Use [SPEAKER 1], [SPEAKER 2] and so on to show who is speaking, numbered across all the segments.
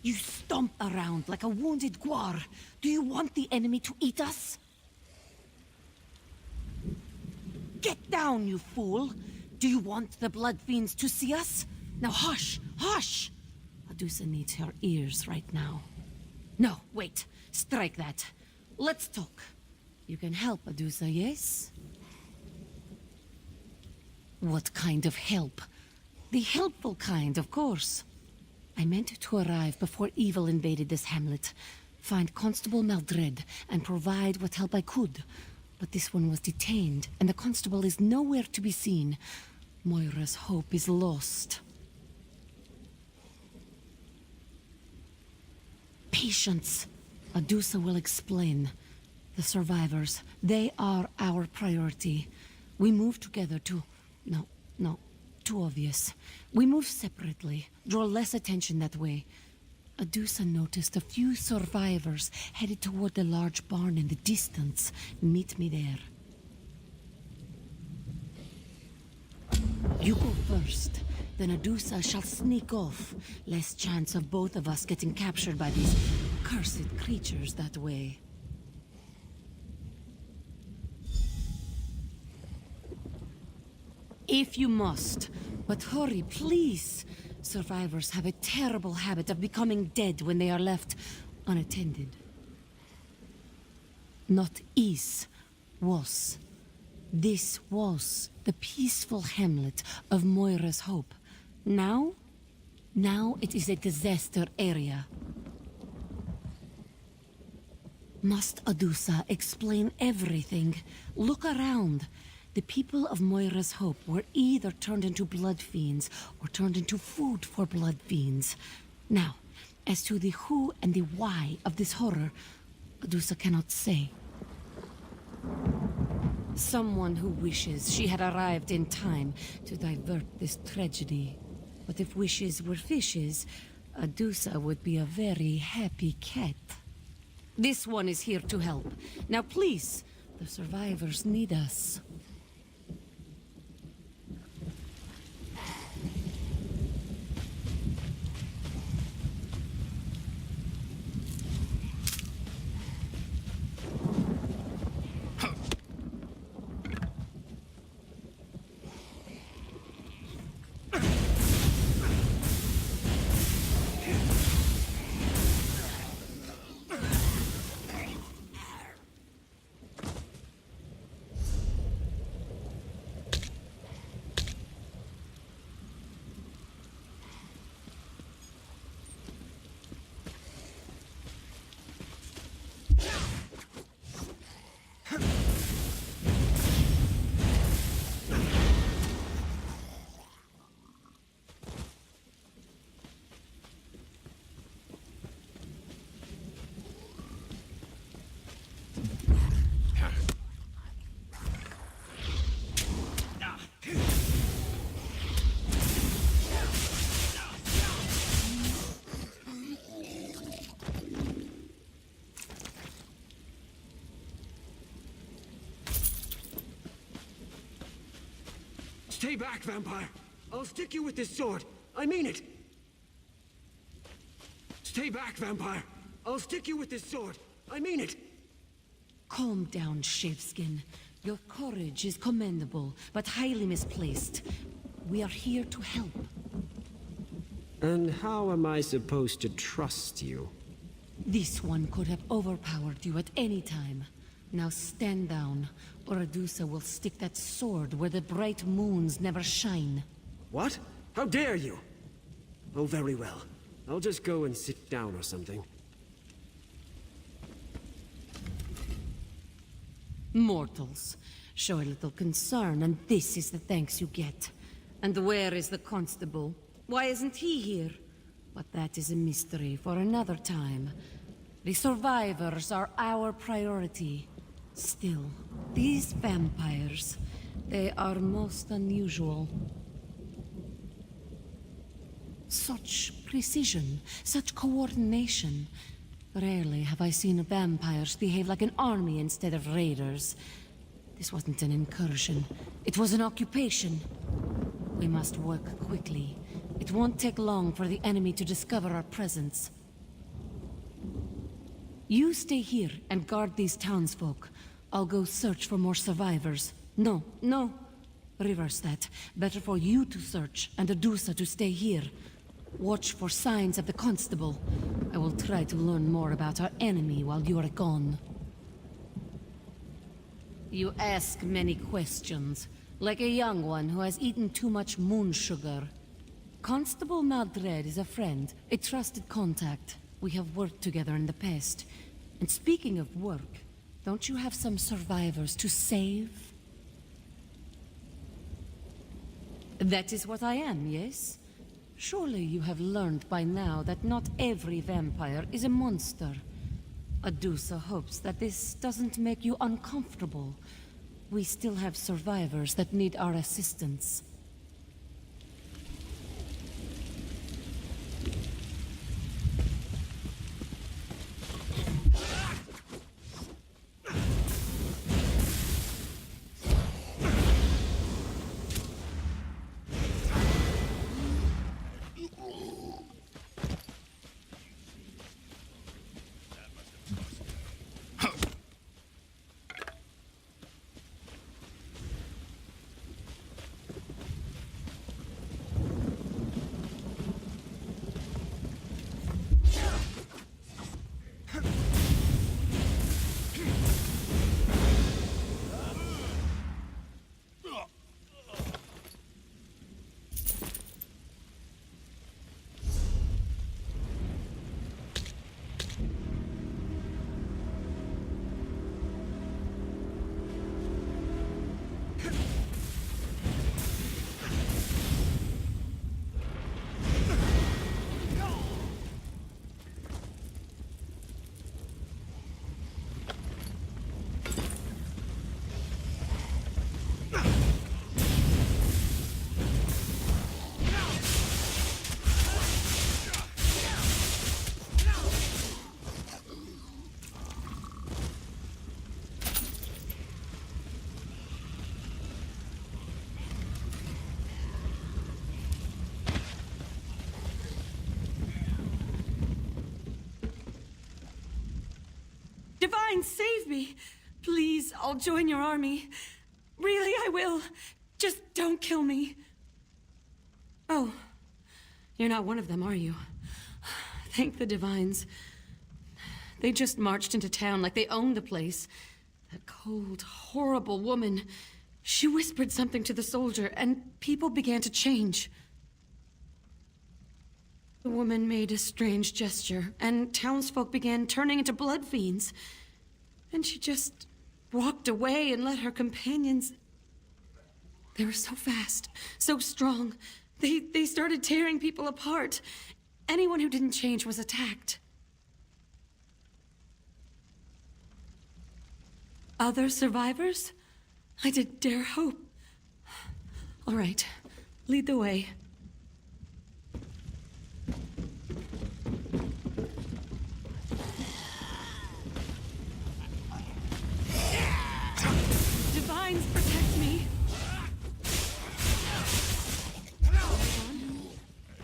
[SPEAKER 1] You stomp around like a wounded guar. Do you want the enemy to eat us? Get down, you fool! Do you want the blood fiends to see us? Now hush! Hush! Adusa needs her ears right now. No, wait. Strike that. Let's talk. You can help, Adusa, yes? What kind of help? The helpful kind, of course. I meant to arrive before evil invaded this hamlet, find Constable Maldred, and provide what help I could. But this one was detained, and the constable is nowhere to be seen. Moira's hope is lost. Patience. Adusa will explain. The survivors, they are our priority. We move together to... No, too obvious. We move separately, draw less attention that way. Adusa noticed a few survivors headed toward the large barn in the distance. Meet me there. You go first, then Adusa shall sneak off. Less chance of both of us getting captured by these cursed creatures that way. If you must, but hurry, please. Survivors have a terrible habit of becoming dead when they are left unattended. Not is, was. This was the peaceful hamlet of Moira's Hope. Now it is a disaster area. Must Adusa explain everything? Look around. The people of Moira's Hope were either turned into blood fiends or turned into food for blood fiends. Now, as to the who and the why of this horror, Adusa cannot say. Someone who wishes she had arrived in time to divert this tragedy. But if wishes were fishes, Adusa would be a very happy cat. This one is here to help. Now please, the survivors need us.
[SPEAKER 2] Stay back, vampire! I'll stick you with this sword. I mean it! Stay back, vampire! I'll stick you with this sword. I mean it!
[SPEAKER 1] Calm down, Shaveskin. Your courage is commendable, but highly misplaced. We are here to help.
[SPEAKER 3] And how am I supposed to trust you?
[SPEAKER 1] This one could have overpowered you at any time. Now stand down, or Adusa will stick that sword where the bright moons never shine.
[SPEAKER 2] What? How dare you? Oh, very well. I'll just go and sit down or something.
[SPEAKER 1] Mortals, show a little concern, and this is the thanks you get. And where is the constable? Why isn't he here? But that is a mystery for another time. The survivors are our priority. Still, these vampires, they are most unusual. Such precision, such coordination. Rarely have I seen vampires behave like an army instead of raiders. This wasn't an incursion. It was an occupation. We must work quickly. It won't take long for the enemy to discover our presence. You stay here and guard these townsfolk. I'll go search for more survivors. No. Reverse that. Better for you to search and Adusa to stay here. Watch for signs of the constable. I will try to learn more about our enemy while you are gone. You ask many questions, like a young one who has eaten too much moon sugar. Constable Maldred is a friend, a trusted contact. We have worked together in the past. And speaking of work, don't you have some survivors to save? That is what I am, yes? Surely you have learned by now that not every vampire is a monster. Adusa hopes that this doesn't make you uncomfortable. We still have survivors that need our assistance.
[SPEAKER 4] Divine, save me! Please, I'll join your army. Really, I will. Just don't kill me. Oh, you're not one of them, are you? Thank the Divines. They just marched into town like they owned the place. That cold, horrible woman. She whispered something to the soldier, and people began to change. The woman made a strange gesture, and townsfolk began turning into blood fiends. And she just walked away and let her companions... They were so fast, so strong. They started tearing people apart. Anyone who didn't change was attacked. Other survivors? I didn't dare hope. All right, lead the way. Divines, protect me!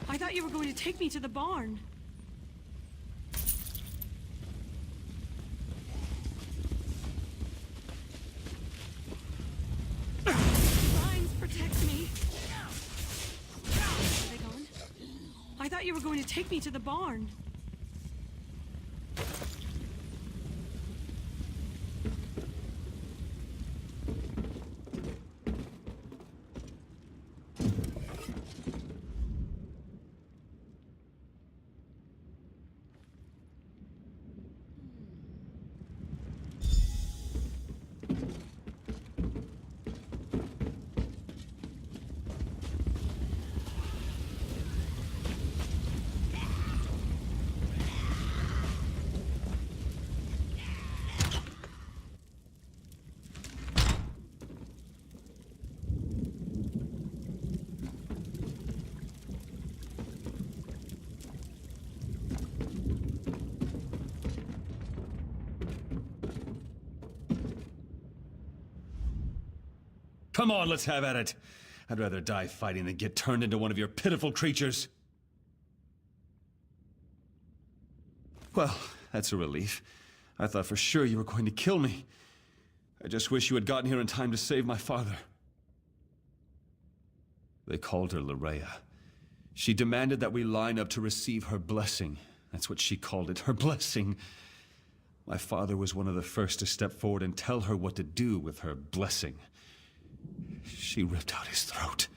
[SPEAKER 4] I thought you were going to take me to the barn. Divines, protect me! Are they gone? I thought you were going to take me to the barn.
[SPEAKER 5] Come on, let's have at it. I'd rather die fighting than get turned into one of your pitiful creatures. Well, that's a relief. I thought for sure you were going to kill me. I just wish you had gotten here in time to save my father. They called her Larea. She demanded that we line up to receive her blessing. That's what she called it, her blessing. My father was one of the first to step forward and tell her what to do with her blessing. She ripped out his throat.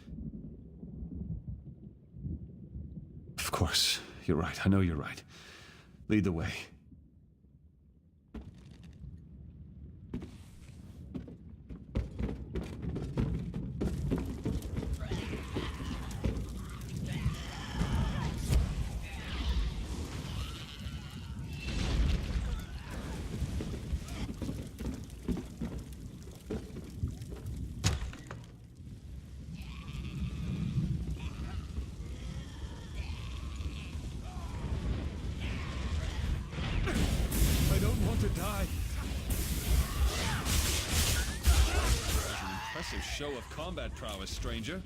[SPEAKER 5] Of course, you're right. I know you're right. Lead the way. To die. An impressive show of combat prowess, stranger.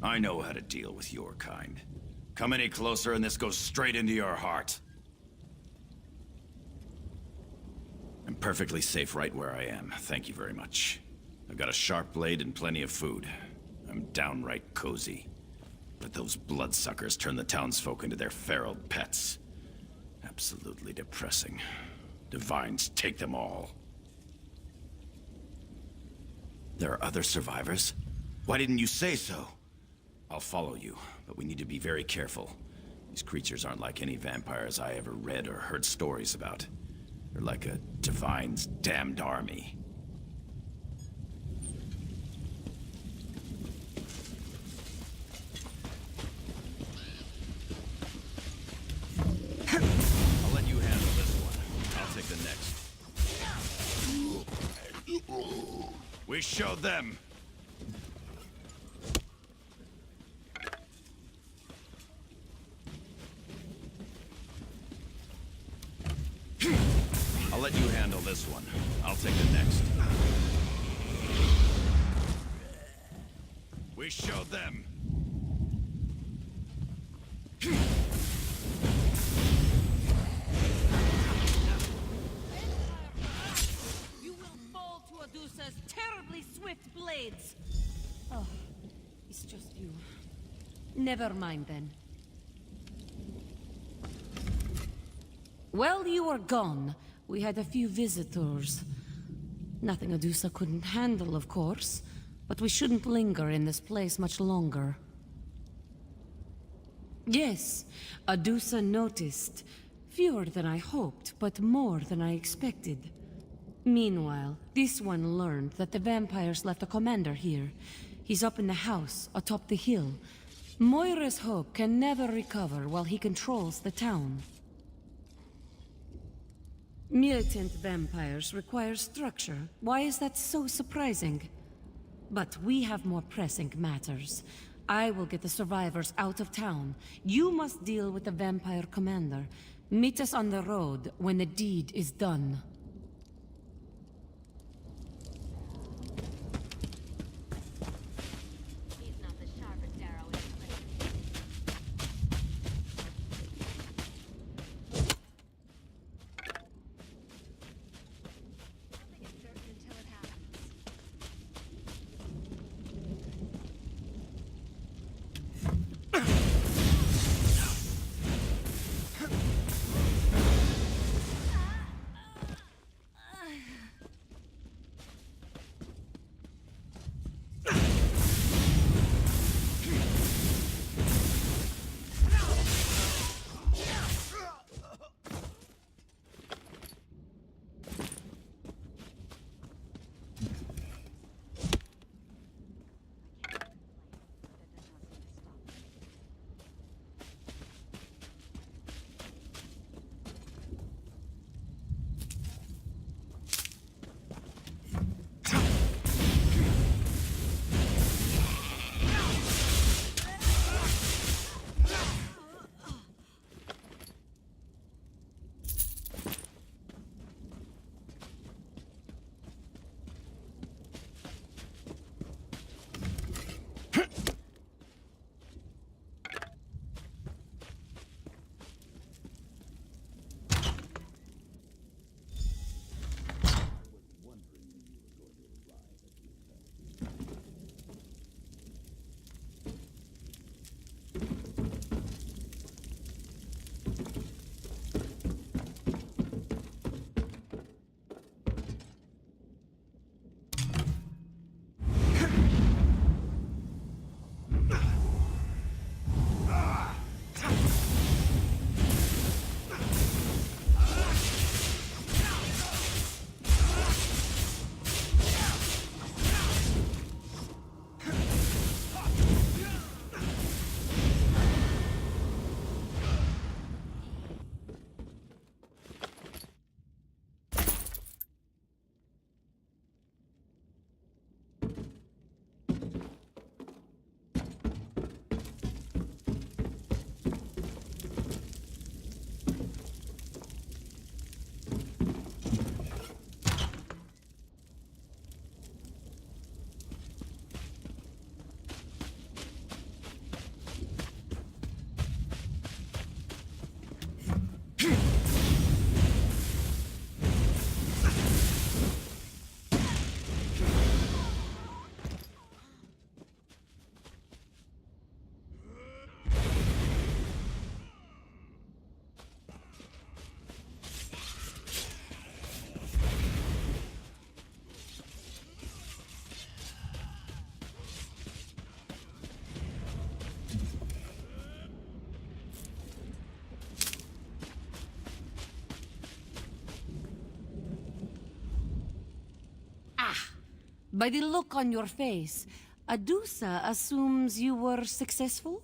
[SPEAKER 6] I know how to deal with your kind. Come any closer and this goes straight into your heart. I'm perfectly safe right where I am. Thank you very much. I've got a sharp blade and plenty of food. I'm downright cozy. But those bloodsuckers turn the townsfolk into their feral pets. Absolutely depressing. Divines take them all. There are other survivors? Why didn't you say so? I'll follow you, but we need to be very careful. These creatures aren't like any vampires I ever read or heard stories about. They're like a Divine's damned army. I'll let you handle this one. I'll take the next. We showed them! I'll let you handle this one. I'll take the next. We showed them.
[SPEAKER 1] You will fall to Adusa's terribly swift blades. Oh, it's just you. Never mind then. While you were gone, we had a few visitors. Nothing Adusa couldn't handle, of course, but we shouldn't linger in this place much longer. Yes, Adusa noticed. Fewer than I hoped, but more than I expected. Meanwhile, this one learned that the vampires left a commander here. He's up in the house, atop the hill. Moira's hope can never recover while he controls the town. Militant vampires require structure. Why is that so surprising? But we have more pressing matters. I will get the survivors out of town. You must deal with the vampire commander. Meet us on the road when the deed is done. By the look on your face, Adusa assumes you were successful?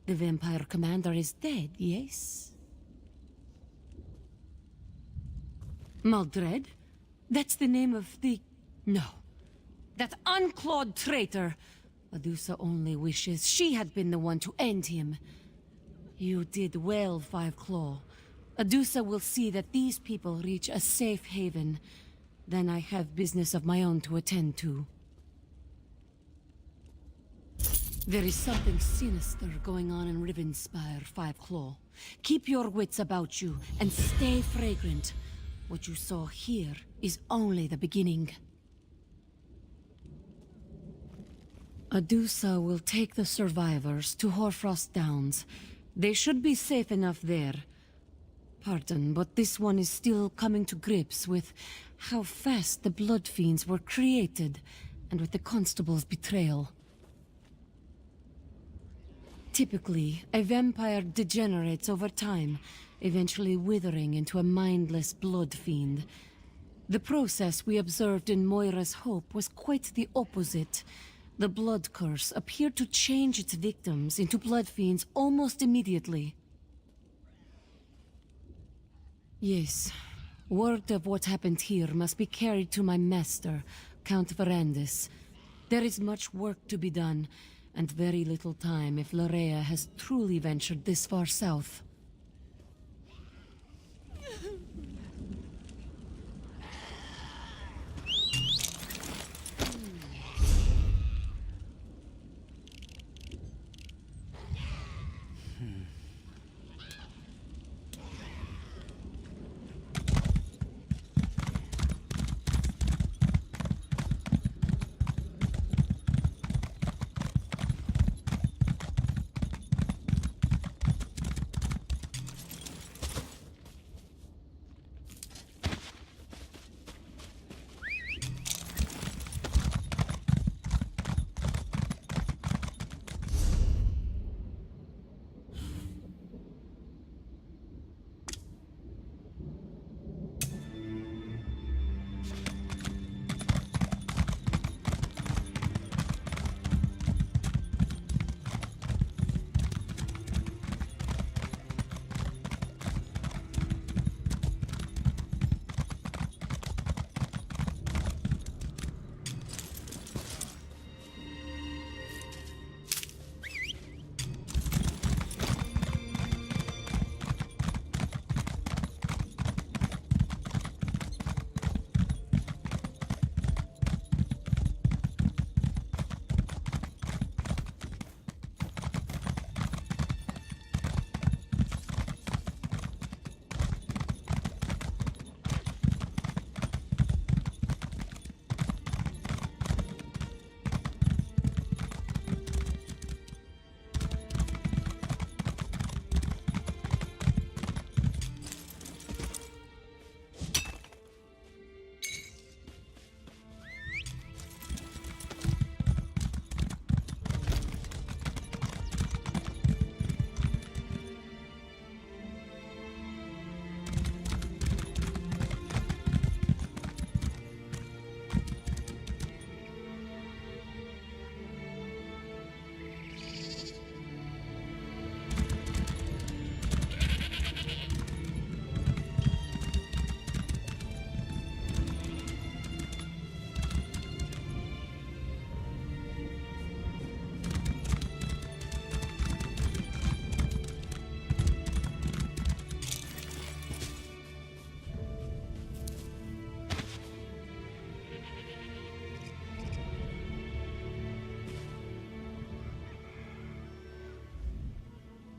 [SPEAKER 1] The vampire commander is dead, yes? Maldred? That's the name of the... No. That unclawed traitor! Adusa only wishes she had been the one to end him. You did well, Five Claw. Adusa will see that these people reach a safe haven. Then I have business of my own to attend to. There is something sinister going on in Rivenspire, Five Claw. Keep your wits about you, and stay fragrant. What you saw here is only the beginning. Adusa will take the survivors to Hoarfrost Downs. They should be safe enough there. Pardon, but this one is still coming to grips with how fast the Blood Fiends were created, and with the Constable's betrayal. Typically, a vampire degenerates over time, eventually withering into a mindless blood fiend. The process we observed in Moira's Hope was quite the opposite. The blood curse appeared to change its victims into blood fiends almost immediately. Yes, word of what happened here must be carried to my master, Count Verandis. There is much work to be done, and very little time if Larea has truly ventured this far south.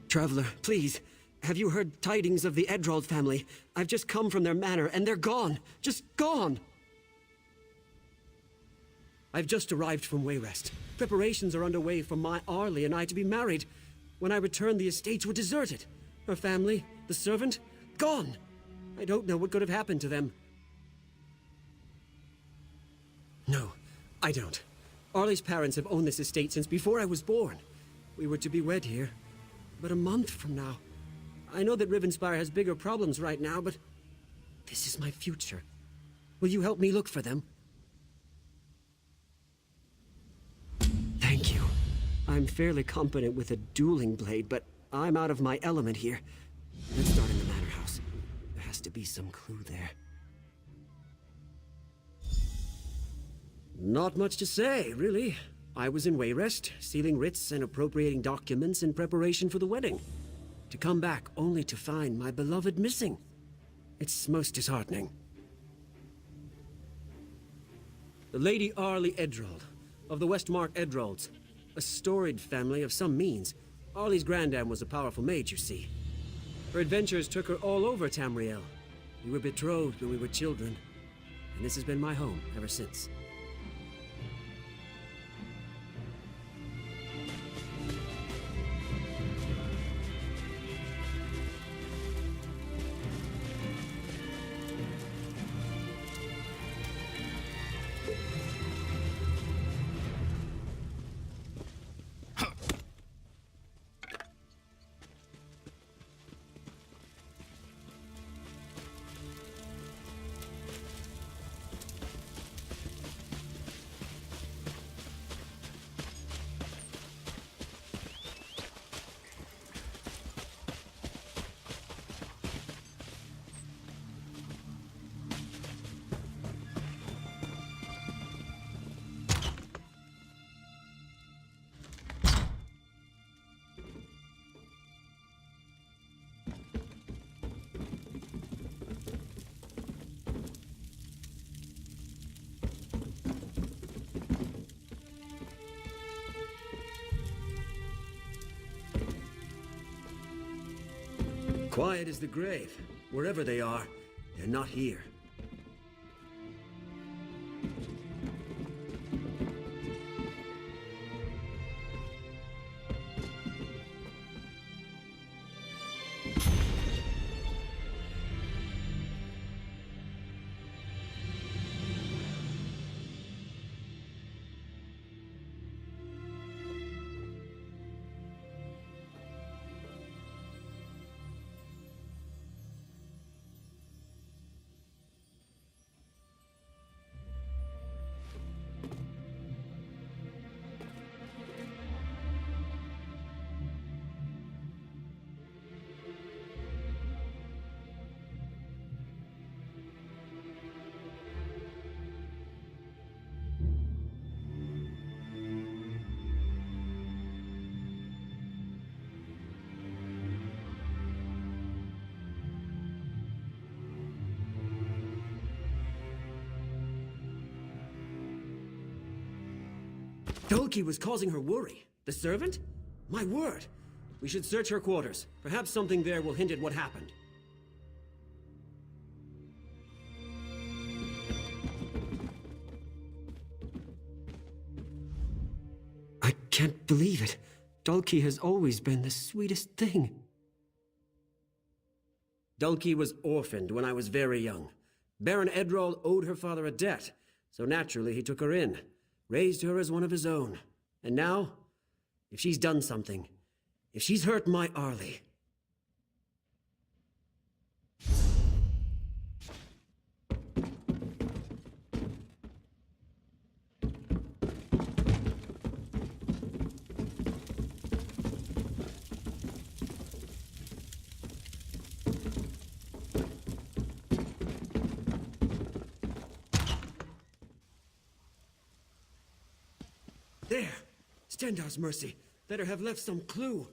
[SPEAKER 2] Traveler, please. Have you heard tidings of the Edrald family? I've just come from their manor, and they're gone. Just gone! I've just arrived from Wayrest. Preparations are underway for my Arlie and I to be married. When I return, the estates were deserted. Her family, the servant, gone! I don't know what could have happened to them. No, I don't. Arlie's parents have owned this estate since before I was born. We were to be wed here. But a month from now. I know that Rivenspire has bigger problems right now, but this is my future. Will you help me look for them? I'm fairly competent with a dueling blade, but I'm out of my element here. Let's start in the manor house. There has to be some clue there. Not much to say, really. I was in Wayrest, sealing writs and appropriating documents in preparation for the wedding. To come back only to find my beloved missing. It's most disheartening. The Lady Arlie Edrold, of the Westmark Edrolds. A storied family of some means. Arlie's granddam was a powerful mage, you see. Her adventures took her all over Tamriel. We were betrothed when we were children, and this has been my home ever since. Quiet as the grave. Wherever they are, they're not here. Dolki was causing her worry. The servant? My word! We should search her quarters. Perhaps something there will hint at what happened. I can't believe it. Dolki has always been the sweetest thing. Dolki was orphaned when I was very young. Baron Edrol owed her father a debt, so naturally he took her in. Raised her as one of his own. And now, if she's done something, if she's hurt my Arlie... There! Stendar's mercy. Better have left some clue.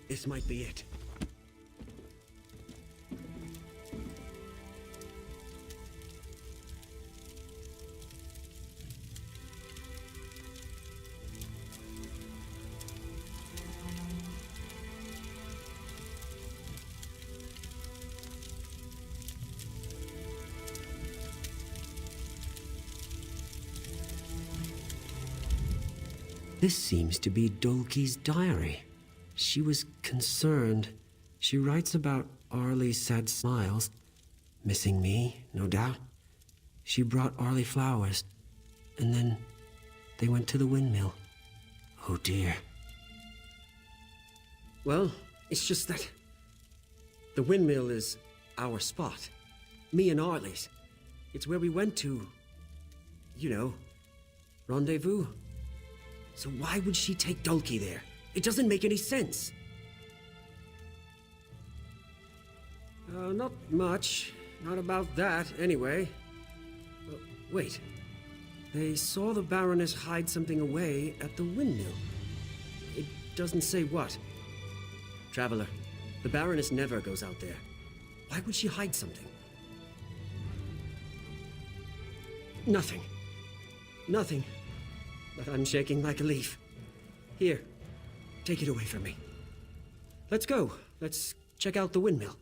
[SPEAKER 2] This might be it. This seems to be Dolki's diary. She was concerned. She writes about Arlie's sad smiles. Missing me, no doubt.
[SPEAKER 3] She brought Arlie flowers, and then they went to the windmill. Oh dear.
[SPEAKER 2] Well, it's just that the windmill is our spot. Me and Arlie's. It's where we went to, you know, rendezvous. So why would she take Dulcie there? It doesn't make any sense. Not much. Not about that, anyway. Wait. They saw the Baroness hide something away at the windmill. It doesn't say what. Traveler, the Baroness never goes out there. Why would she hide something? Nothing. Nothing. But I'm shaking like a leaf. Here, take it away from me. Let's go. Let's check out the windmill.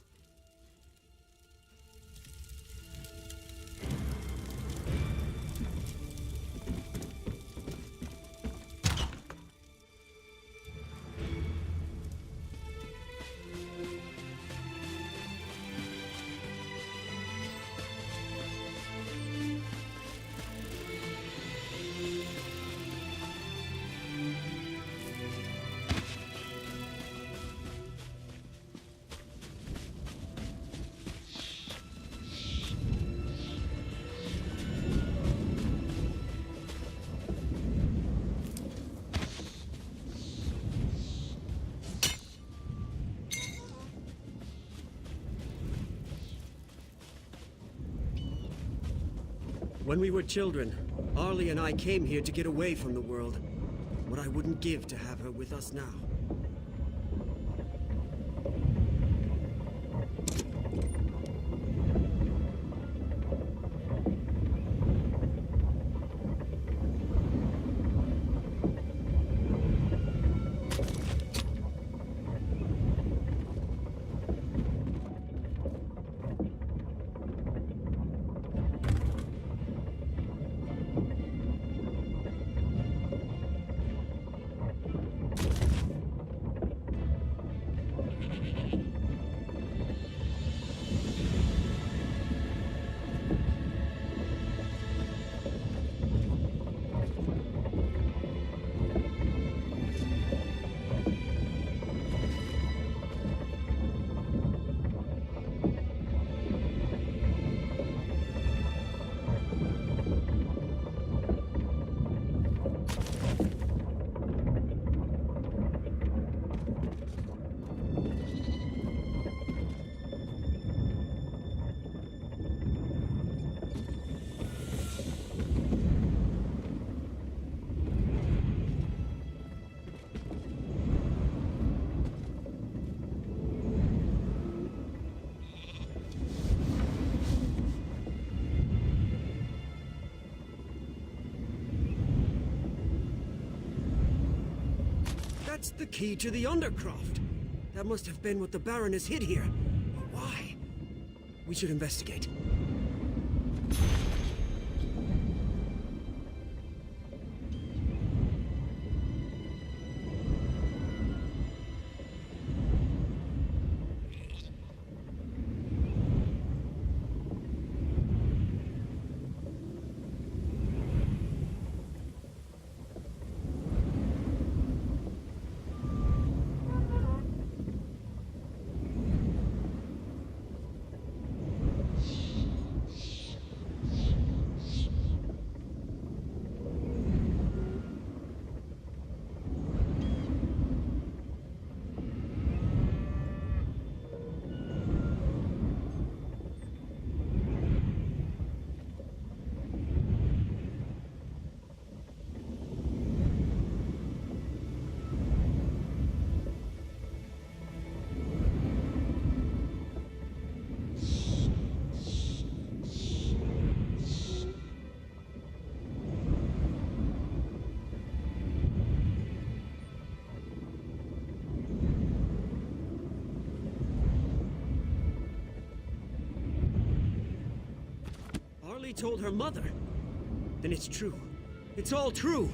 [SPEAKER 2] When we were children, Arlie and I came here to get away from the world. What I wouldn't give to have her with us now. That's the key to the Undercroft. That must have been what the Baroness hid here. But why? We should investigate. Arlie told her mother. Then it's true. It's all true.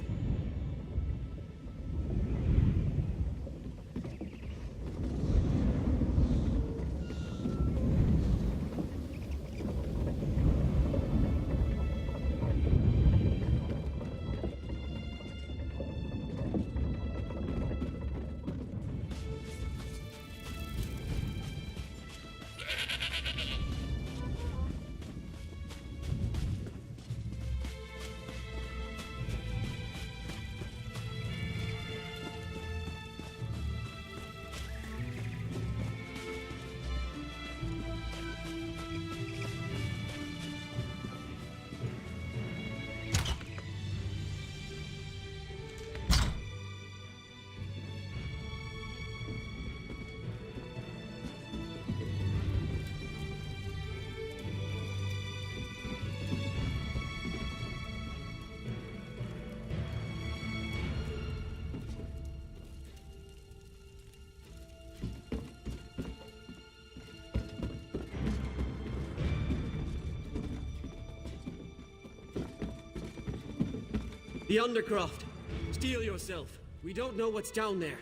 [SPEAKER 2] The Undercroft. Steel yourself. We don't know what's down there.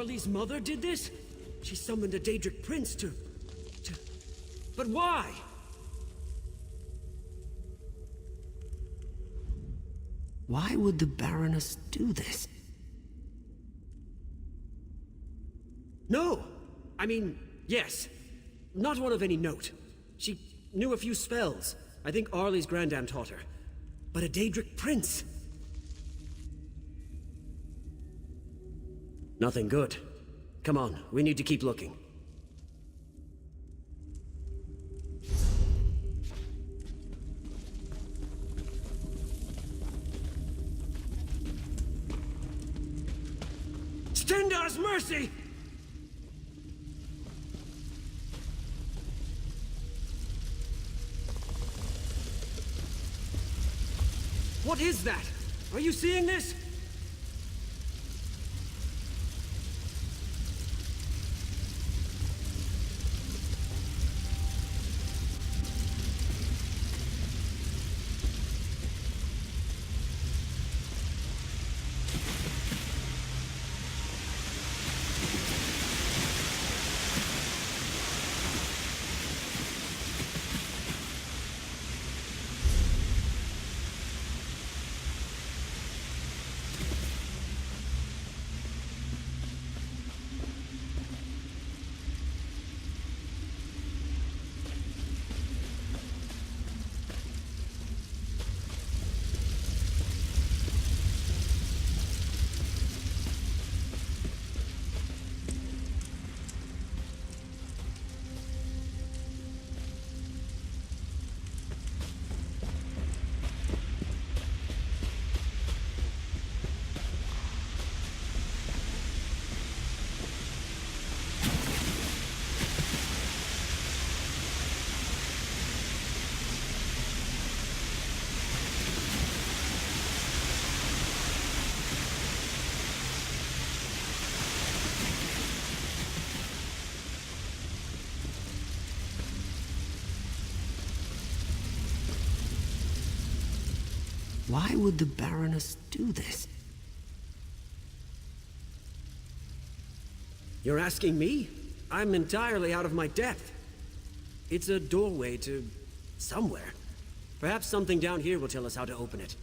[SPEAKER 2] Arlie's mother did this? She summoned a Daedric prince to... But why?
[SPEAKER 3] Why would the Baroness do this?
[SPEAKER 2] No! I mean, yes. Not one of any note. She knew a few spells. I think Arlie's granddam taught her. But a Daedric prince? Nothing good. Come on, we need to keep looking. Stendar's mercy! What is that? Are you seeing this?
[SPEAKER 3] Why would the Baroness do this?
[SPEAKER 2] You're asking me? I'm entirely out of my depth. It's a doorway to... somewhere. Perhaps something down here will tell us how to open it.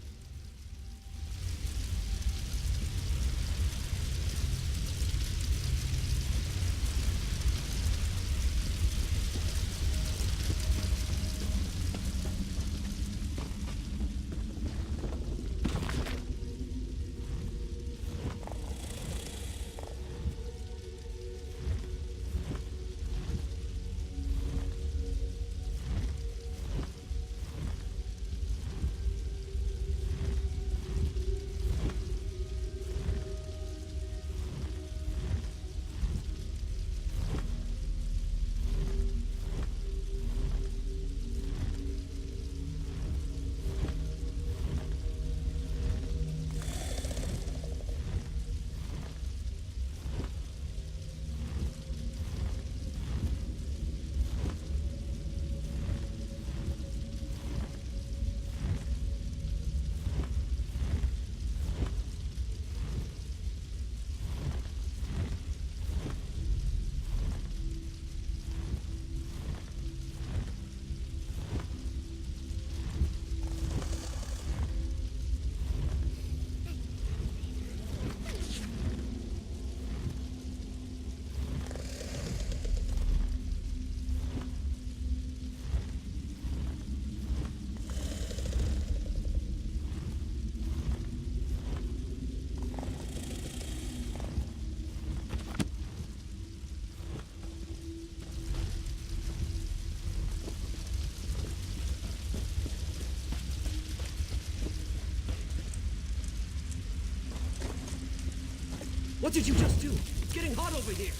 [SPEAKER 2] What did you just do? It's getting hot over here!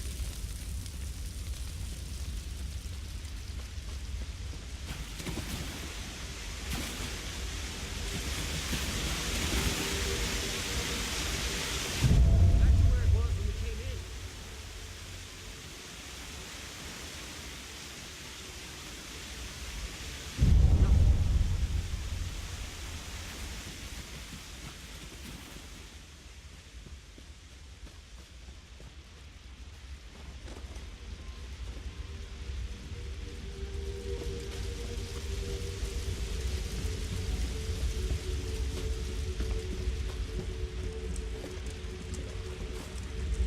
[SPEAKER 2] Back to where it was when we came in.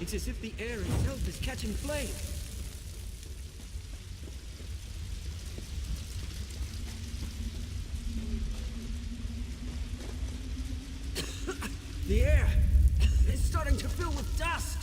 [SPEAKER 2] It's as if the air itself is catching flame. The air is starting to fill with dust.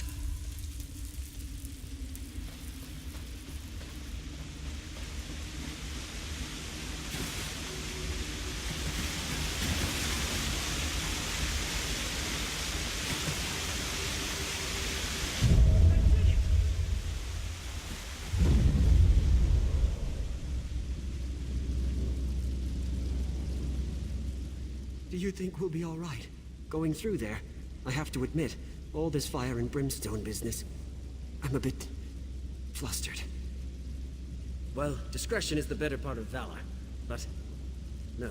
[SPEAKER 2] Do you think we'll be all right? Going through there, I have to admit, all this fire and brimstone business, I'm a bit flustered. Well, discretion is the better part of valor, but no,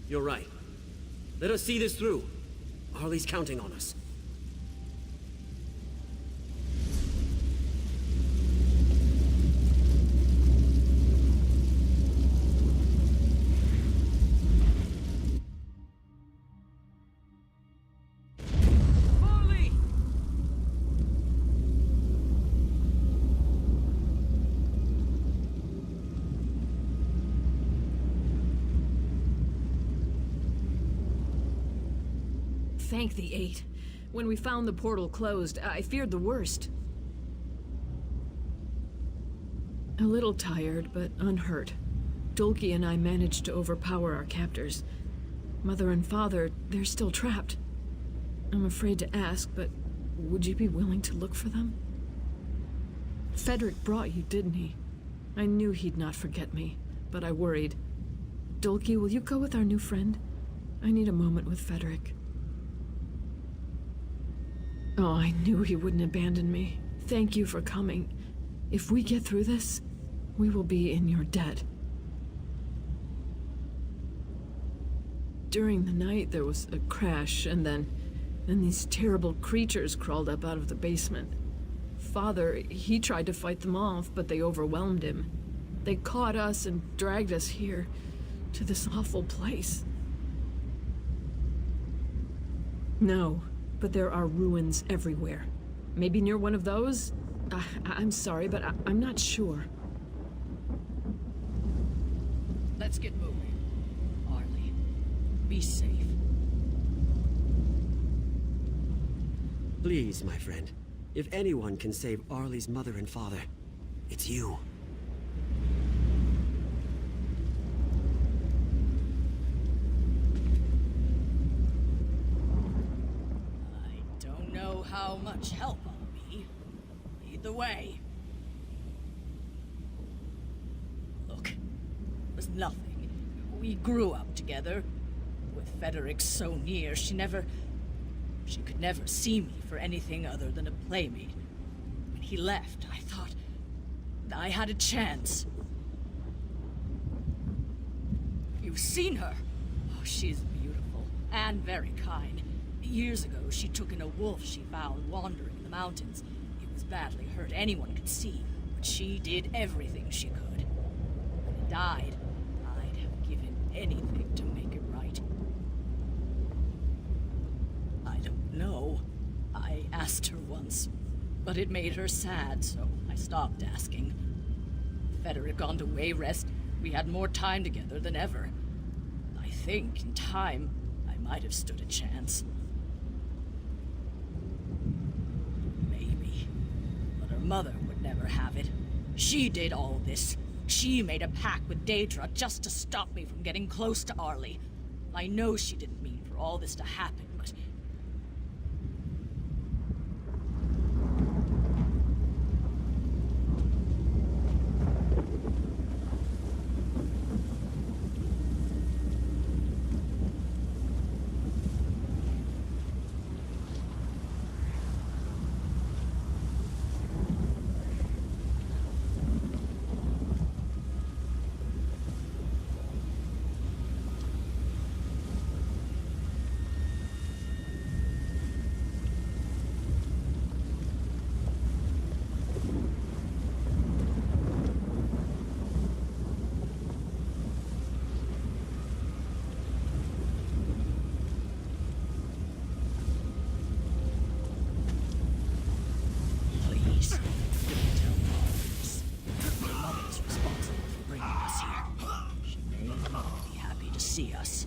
[SPEAKER 2] you're right. Let us see this through. Harley's counting on us.
[SPEAKER 7] Thank the eight. When we found the portal closed, I feared the worst. A little tired, but unhurt. Dulce and I managed to overpower our captors. Mother and father, they're still trapped. I'm afraid to ask, but would you be willing to look for them? Frederick brought you, didn't he? I knew he'd not forget me, but I worried. Dulce, will you go with our new friend? I need a moment with Frederick. Oh, I knew he wouldn't abandon me. Thank you for coming. If we get through this, we will be in your debt. During the night, there was a crash, and then these terrible creatures crawled up out of the basement. Father, he tried to fight them off, but they overwhelmed him. They caught us and dragged us here, to this awful place. No. But there are ruins everywhere. Maybe near one of those? I'm sorry, but I'm not sure.
[SPEAKER 8] Let's get moving. Arlie, be safe.
[SPEAKER 2] Please, my friend. If anyone can save Arlie's mother and father, it's you.
[SPEAKER 8] How much help I'll be. Lead the way. Look, it was nothing. We grew up together. With Frederick so near, she could never see me for anything other than a playmate. When he left, I thought I had a chance. You've seen her. Oh, she's beautiful and very kind. Years ago, she took in a wolf she found wandering in the mountains. It was badly hurt, anyone could see, but she did everything she could. When it died, I'd have given anything to make it right. I don't know. I asked her once, but it made her sad, so I stopped asking. Frederick gone to Wayrest, we had more time together than ever. I think, in time, I might have stood a chance. Mother would never have it. She did all this. She made a pact with Daedra just to stop me from getting close to Arlie. I know she didn't mean for all this to happen, but... see us.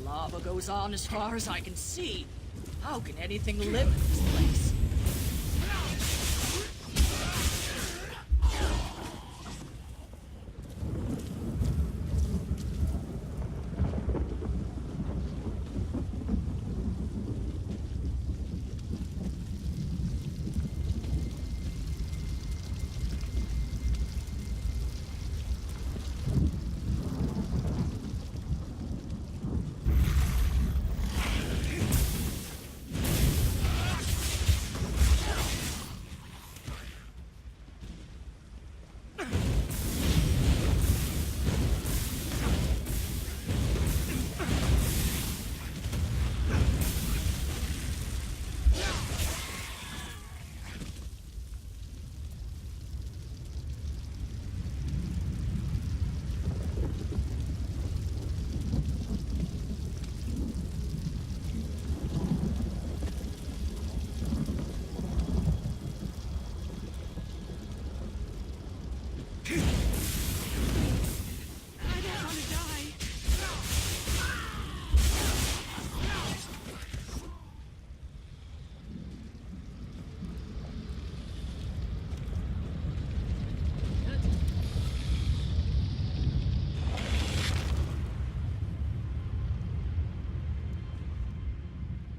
[SPEAKER 8] Lava goes on as far as I can see. How can anything live in this place?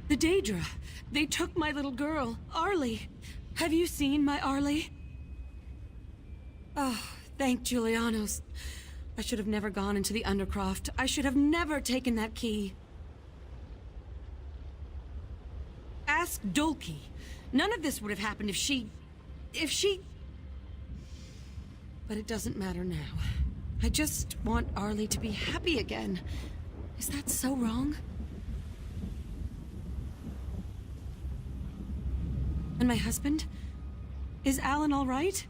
[SPEAKER 4] The Daedra. They took my little girl, Arlie. Have you seen my Arlie? Oh, thank Julianos. I should have never gone into the Undercroft. I should have never taken that key. Ask Dulce. None of this would have happened if she... But it doesn't matter now. I just want Arlie to be happy again. Is that so wrong? And my husband? Is Alan all right?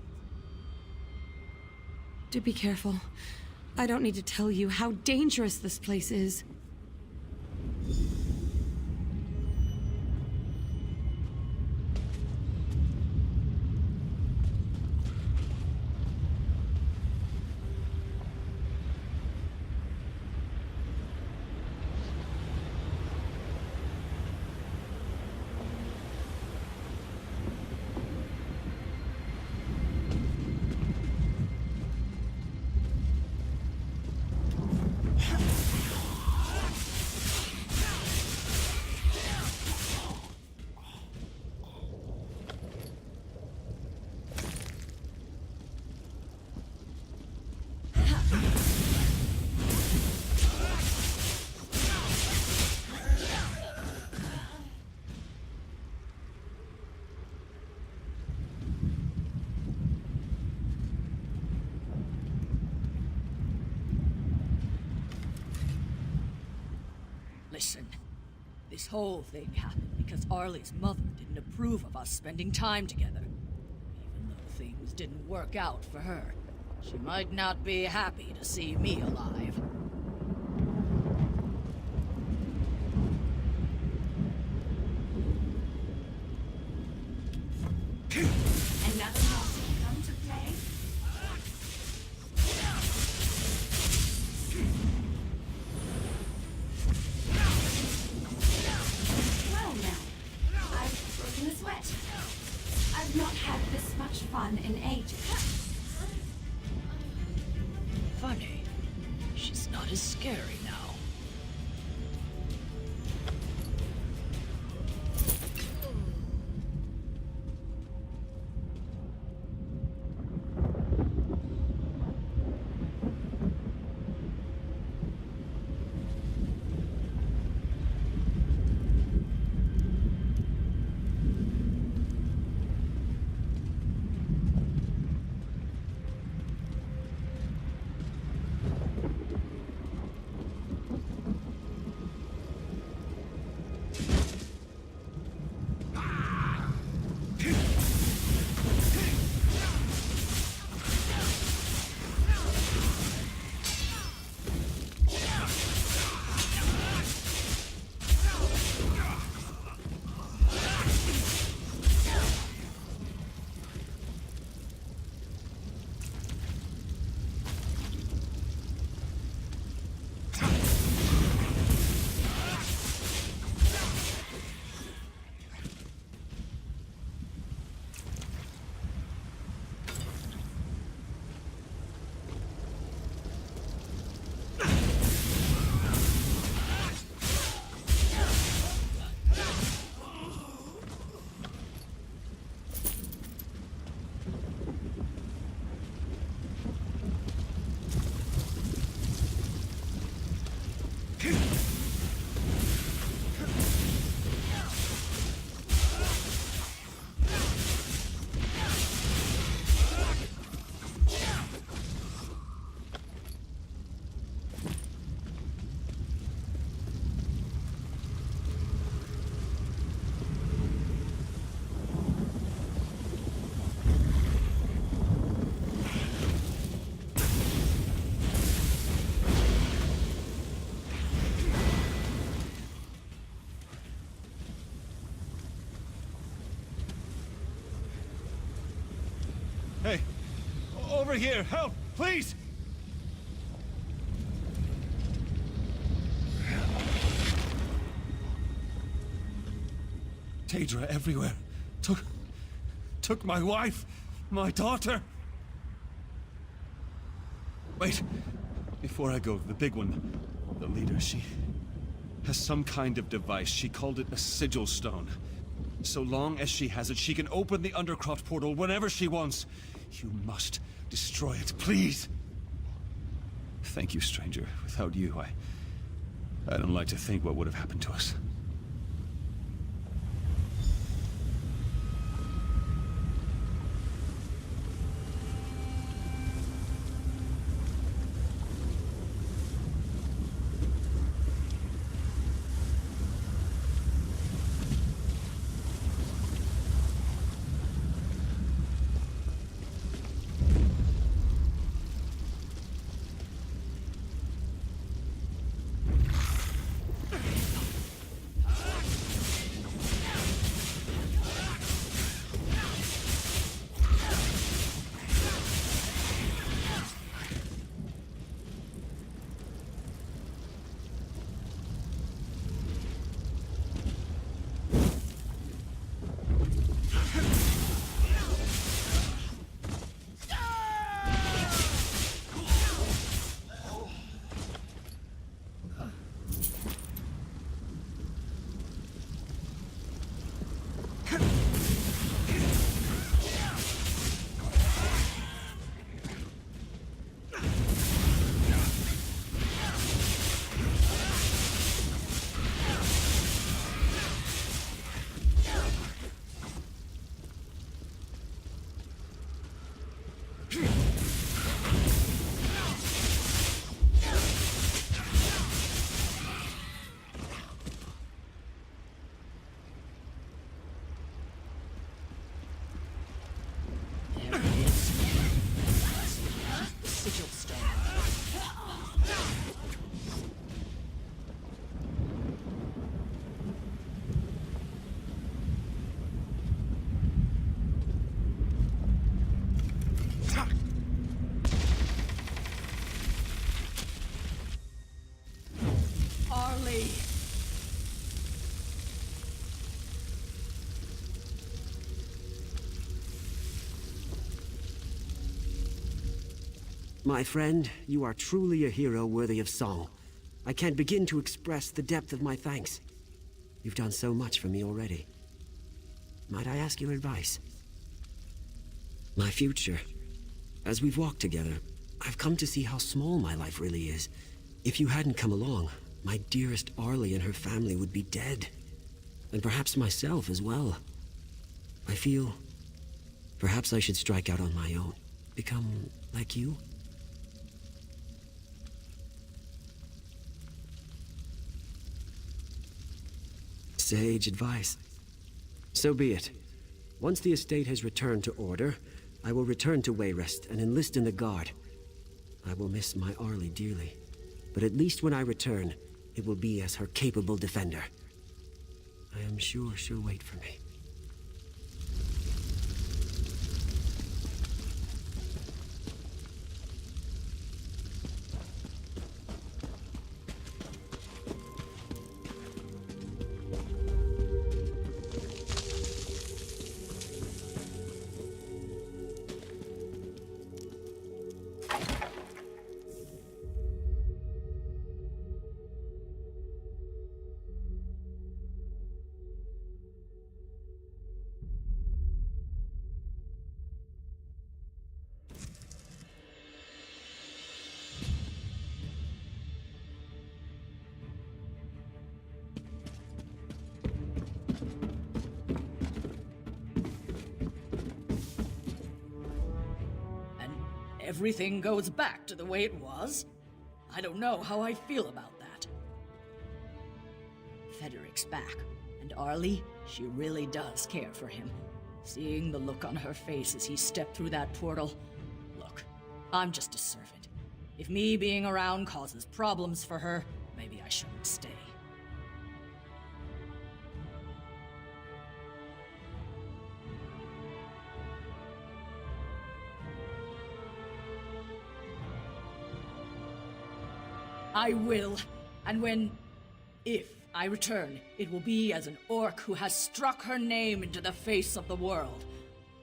[SPEAKER 4] Do be careful. I don't need to tell you how dangerous this place is.
[SPEAKER 8] Listen, this whole thing happened because Arlie's mother didn't approve of us spending time together. Even though things didn't work out for her, she might not be happy to see me alive.
[SPEAKER 9] Another house will come to play. Well now, I've broken a sweat. I've not had this much fun in ages.
[SPEAKER 8] Funny, she's not as scary now.
[SPEAKER 5] Hey, over here, help, please! Daedra everywhere. Took my wife, my daughter. Wait, before I go, the big one, the leader, she has some kind of device. She called it a sigil stone. So long as she has it, she can open the Undercroft portal whenever she wants. You must destroy it, please. Thank you, stranger. Without you, I don't like to think what would have happened to us.
[SPEAKER 2] My friend, you are truly a hero worthy of song. I can't begin to express the depth of my thanks. You've done so much for me already. Might I ask your advice? My future. As we've walked together, I've come to see how small my life really is. If you hadn't come along, my dearest Arlie and her family would be dead. And perhaps myself as well. I feel perhaps I should strike out on my own. Become like you? Sage advice. So be it. Once the estate has returned to order, I will return to Wayrest and enlist in the Guard. I will miss my Arlie dearly, but at least when I return, it will be as her capable defender. I am sure she'll wait for me.
[SPEAKER 8] Everything goes back to the way it was? I don't know how I feel about that. Federic's back, and Arlie, she really does care for him. Seeing the look on her face as he stepped through that portal. Look, I'm just a servant. If me being around causes problems for her, maybe I shouldn't stay. I will. And if I return, it will be as an orc who has struck her name into the face of the world.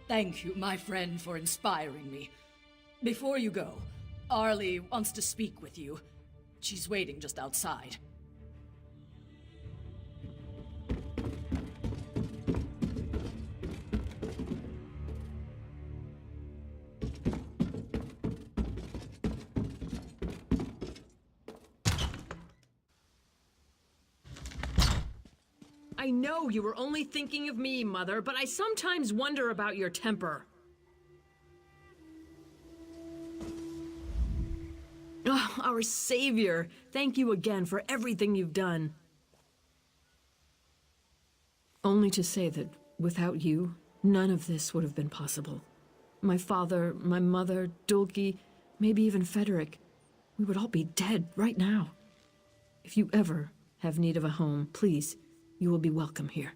[SPEAKER 8] Thank you, my friend, for inspiring me. Before you go, Arlie wants to speak with you. She's waiting just outside.
[SPEAKER 7] I know you were only thinking of me, Mother, but I sometimes wonder about your temper. Oh, our savior, thank you again for everything you've done. Only to say that without you, none of this would have been possible. My father, my mother, Dulce, maybe even Frederick, we would all be dead right now. If you ever have need of a home, please, you will be welcome here.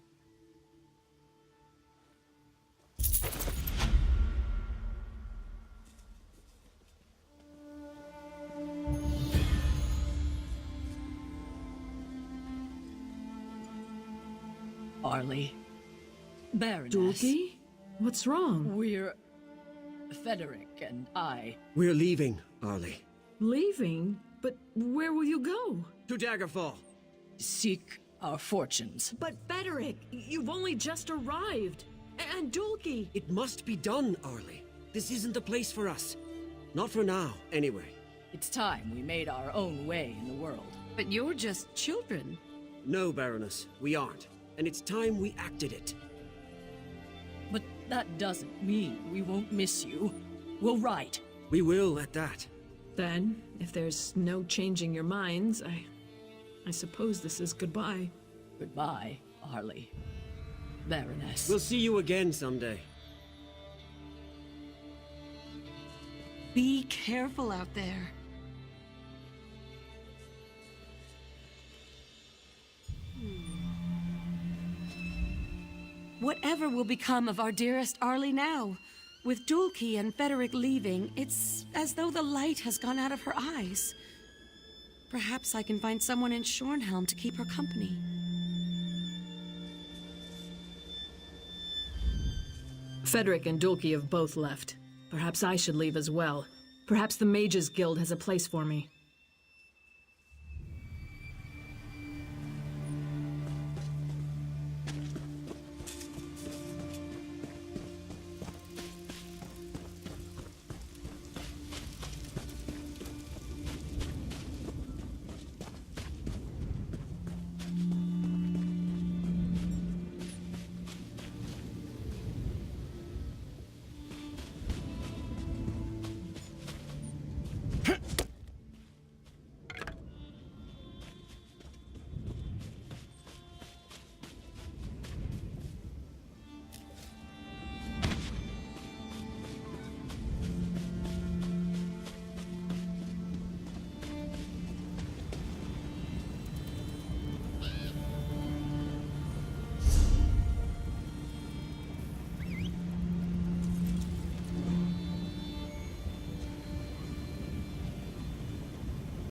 [SPEAKER 8] Arlie. Baroness.
[SPEAKER 7] Dulce? What's wrong?
[SPEAKER 8] We're... Frederick and I...
[SPEAKER 2] We're leaving, Arlie.
[SPEAKER 7] Leaving? But where will you go?
[SPEAKER 2] To Daggerfall.
[SPEAKER 8] seek our fortunes.
[SPEAKER 7] But Frederick, you've only just arrived. And Dulce.
[SPEAKER 2] It must be done, Arlie. This isn't the place for us. Not for now, anyway.
[SPEAKER 8] It's time we made our own way in the world.
[SPEAKER 1] But you're just children.
[SPEAKER 2] No, Baroness, we aren't. And it's time we acted it.
[SPEAKER 8] But that doesn't mean we won't miss you. We'll write.
[SPEAKER 2] We will, at that.
[SPEAKER 7] Then, if there's no changing your minds, I suppose this is goodbye.
[SPEAKER 8] Goodbye, Arlie. Baroness.
[SPEAKER 2] We'll see you again someday.
[SPEAKER 1] Be careful out there. Whatever will become of our dearest Arlie now? With Dulce and Frederick leaving, it's as though the light has gone out of her eyes. Perhaps I can find someone in Shornhelm to keep her company.
[SPEAKER 7] Frederick and Dulce have both left. Perhaps I should leave as well. Perhaps the Mages Guild has a place for me.